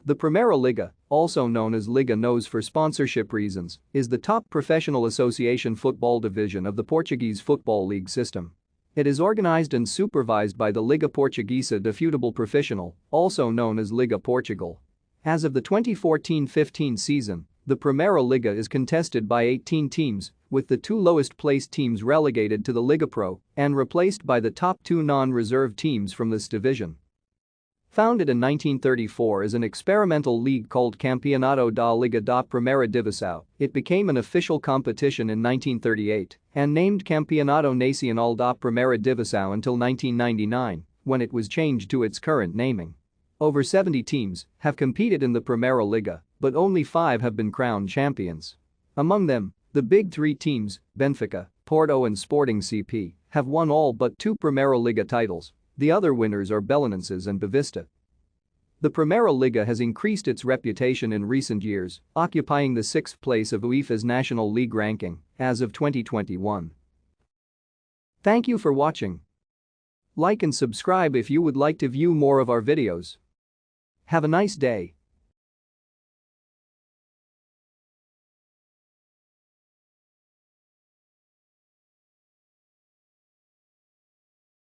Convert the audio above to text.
The Primeira Liga, also known as Liga NOS for sponsorship reasons, is the top professional association football division of the Portuguese football league system. It is organized and supervised by the Liga Portuguesa de Futebol Profissional, also known as Liga Portugal. As of the 2014-15 season, the Primeira Liga is contested by 18 teams, with the two lowest-placed teams relegated to the Liga Pro and replaced by the top two non-reserve teams from this division. Founded in 1934 as an experimental league called Campeonato da Liga da Primeira Divisão, it became an official competition in 1938 and named Campeonato Nacional da Primeira Divisão until 1999, when it was changed to its current naming. Over 70 teams have competed in the Primeira Liga, but only 5 have been crowned champions. Among them, the big 3 teams, Benfica, Porto and Sporting CP, have won all but 2 Primeira Liga titles. The other winners are Belenenses and Boavista. The Primeira Liga has increased its reputation in recent years, occupying the 6th place of UEFA's National League ranking as of 2021. Thank you for watching. Like and subscribe if you would like to view more of our videos. Have a nice day.